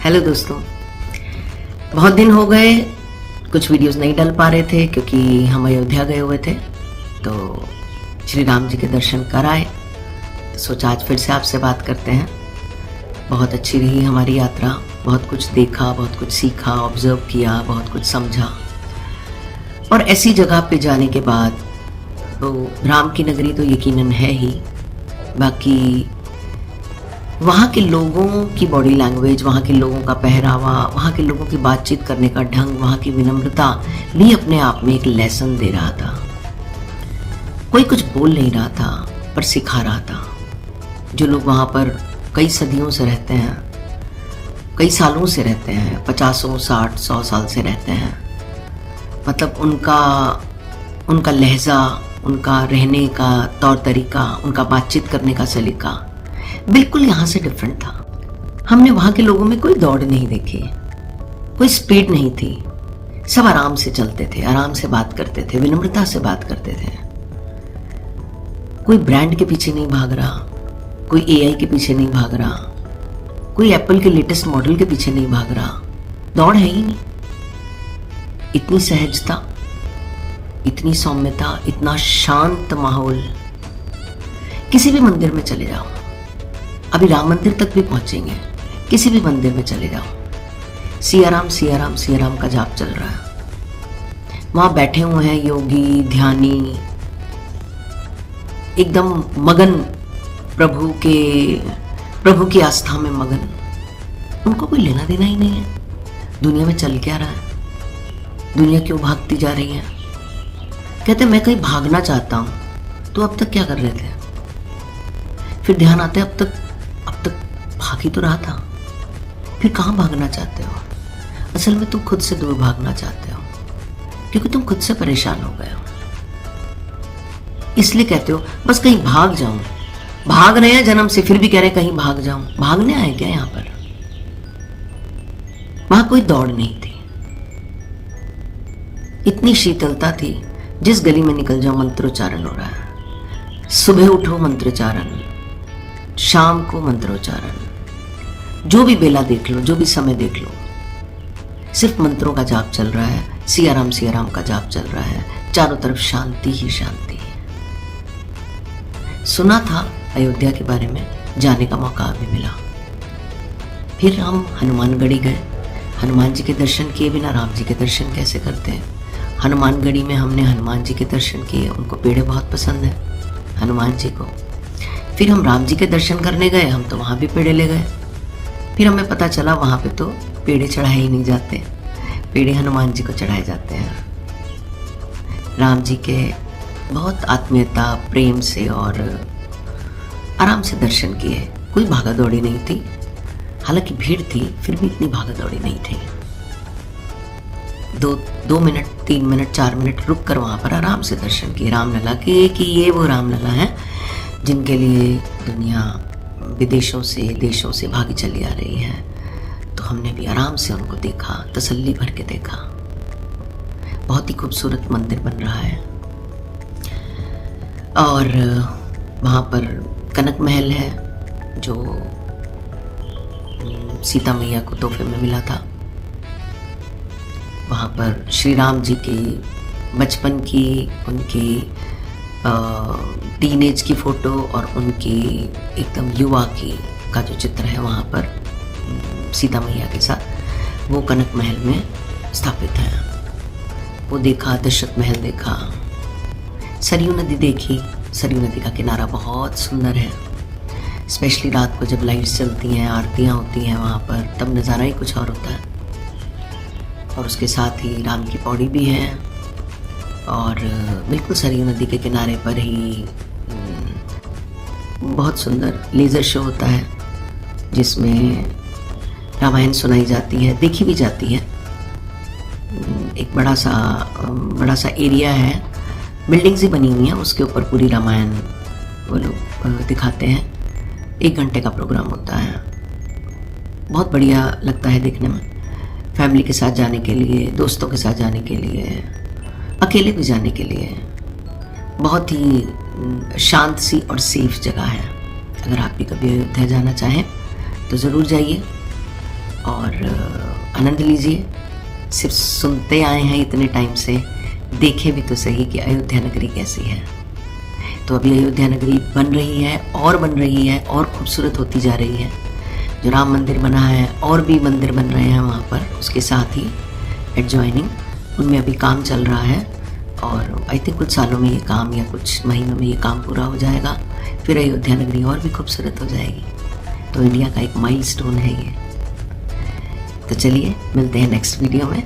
Hello दोस्तों, बहुत दिन हो गए, कुछ वीडियोस नहीं डाल पा रहे थे क्योंकि हम अयोध्या गए हुए थे। तो श्री राम जी के दर्शन कर आए, सोचा आज फिर से आपसे बात करते हैं। बहुत अच्छी रही हमारी यात्रा, बहुत कुछ देखा, बहुत कुछ सीखा, ऑब्जर्व किया, बहुत कुछ समझा। और ऐसी जगह पे जाने के बाद तो राम की नगरी तो यकीनन है ही, बाकी वहाँ के लोगों की बॉडी लैंग्वेज, वहाँ के लोगों का पहरावा, वहाँ के लोगों की बातचीत करने का ढंग, वहाँ की विनम्रता भी अपने आप में एक लेसन दे रहा था। कोई कुछ बोल नहीं रहा था पर सिखा रहा था। जो लोग वहाँ पर कई सदियों से रहते हैं, कई सालों से रहते हैं, 50, 60, 100 साल से रहते हैं, मतलब उनका लहजा, उनका रहने का तौर तरीका, उनका बातचीत करने का सलीका बिल्कुल यहाँ से डिफरेंट था। हमने वहाँ के लोगों में कोई दौड़ नहीं देखी, कोई स्पीड नहीं थी। सब आराम से चलते थे, आराम से बात करते थे, विनम्रता से बात करते थे। कोई ब्रांड के पीछे नहीं भाग रहा, कोई एआई के पीछे नहीं भाग रहा, कोई एप्पल के लेटेस्ट मॉडल के पीछे नहीं भाग रहा। दौड़ है ही नहीं। इतनी सहजता, इतनी सौम्यता, इतना शांत माहौल। किसी भी मंदिर में चले जाओ, अभी राम मंदिर तक भी पहुंचेंगे, किसी भी मंदिर में चले जाओ, सिया राम सिया राम सिया राम का जाप चल रहा है। वहां बैठे हुए हैं योगी, ध्यानी, एकदम मगन, प्रभु की आस्था में मगन। उनको कोई लेना देना ही नहीं है दुनिया में चल क्या रहा है, दुनिया क्यों भागती जा रही है। कहते मैं कहीं भागना चाहता हूं, तो अब तक क्या कर रहे थे? फिर ध्यान आते अब तक भाग ही तो रहा था, फिर कहां भागना चाहते हो? असल में तुम खुद से दूर भागना चाहते हो, क्योंकि तुम खुद से परेशान हो गए हो। इसलिए कहते हो बस कहीं भाग जाऊं। भाग रहे हैं जन्म से, फिर भी कह रहे हैं कहीं भाग जाऊं। भागने आए क्या यहां पर? वहां कोई दौड़ नहीं थी, इतनी शीतलता थी। जिस गली में निकल जाओ मंत्रोच्चारण हो रहा है। सुबह उठो मंत्रोच्चारण, शाम को मंत्रोच्चारण, जो भी बेला देख लो, जो भी समय देख लो, सिर्फ मंत्रों का जाप चल रहा है। सिया राम का जाप चल रहा है। चारों तरफ शांति ही शांति है। सुना था अयोध्या के बारे में, जाने का मौका भी मिला। फिर हम हनुमानगढ़ी गए। हनुमान जी के दर्शन किए बिना राम जी के दर्शन कैसे करते हैं? हनुमानगढ़ी में हमने हनुमान जी के दर्शन किए। उनको पेड़े बहुत पसंद है, हनुमान जी को। फिर हम राम जी के दर्शन करने गए, हम तो वहाँ भी पेड़े ले गए। फिर हमें पता चला वहाँ पे तो पेड़े चढ़ाए ही नहीं जाते, पेड़े हनुमान जी को चढ़ाए जाते हैं। राम जी के बहुत आत्मीयता, प्रेम से और आराम से दर्शन किए। कोई भागा दौड़ी नहीं थी, हालांकि भीड़ थी, फिर भी इतनी भागा दौड़ी नहीं थी। 2 मिनट, 3 मिनट, 4 मिनट रुक कर वहाँ पर आराम से दर्शन किए रामलला के, कि ये वो रामलला है जिनके लिए दुनिया विदेशों से, देशों से भागी चली आ रही है। तो हमने भी आराम से उनको देखा, तसल्ली भर के देखा। बहुत ही खूबसूरत मंदिर बन रहा है। और वहाँ पर कनक महल है, जो सीता मैया को तोहफे में मिला था। वहाँ पर श्री राम जी की बचपन की, उनकी टीनेज की फ़ोटो और उनकी एकदम युवा की का जो चित्र है वहाँ पर सीता मैया के साथ, वो कनक महल में स्थापित है। वो देखा, दशरथ महल देखा, सरयू नदी देखी। सरयू नदी का किनारा बहुत सुंदर है, स्पेशली रात को जब लाइट्स चलती हैं, आरतियाँ होती हैं वहाँ पर, तब नज़ारा ही कुछ और होता है। और उसके साथ ही राम की पौड़ी भी है, और बिल्कुल सरयू नदी के किनारे पर ही बहुत सुंदर लेज़र शो होता है, जिसमें रामायण सुनाई जाती है, देखी भी जाती है। एक बड़ा सा एरिया है, बिल्डिंग्स ही बनी हुई हैं, उसके ऊपर पूरी रामायण वो लोग दिखाते हैं। 1 घंटे का प्रोग्राम होता है, बहुत बढ़िया लगता है देखने में। फैमिली के साथ जाने के लिए, दोस्तों के साथ जाने के लिए, अकेले भी जाने के लिए बहुत ही शांत सी और सेफ जगह है। अगर आप भी कभी अयोध्या जाना चाहें तो ज़रूर जाइए। और आनंद लीजिए। सिर्फ सुनते आए हैं इतने टाइम से, देखे भी तो सही कि अयोध्या नगरी कैसी है। तो अभी अयोध्या नगरी बन रही है और बन रही है और खूबसूरत होती जा रही है। जो राम मंदिर बना है और भी मंदिर बन रहे हैं वहाँ पर, उसके साथ ही एडजॉइनिंग उनमें अभी काम चल रहा है। और आई थिंक कुछ सालों में ये काम या कुछ महीनों में ये काम पूरा हो जाएगा, फिर अयोध्या नगरी और भी खूबसूरत हो जाएगी। तो इंडिया का एक माइलस्टोन है ये। तो चलिए मिलते हैं नेक्स्ट वीडियो में।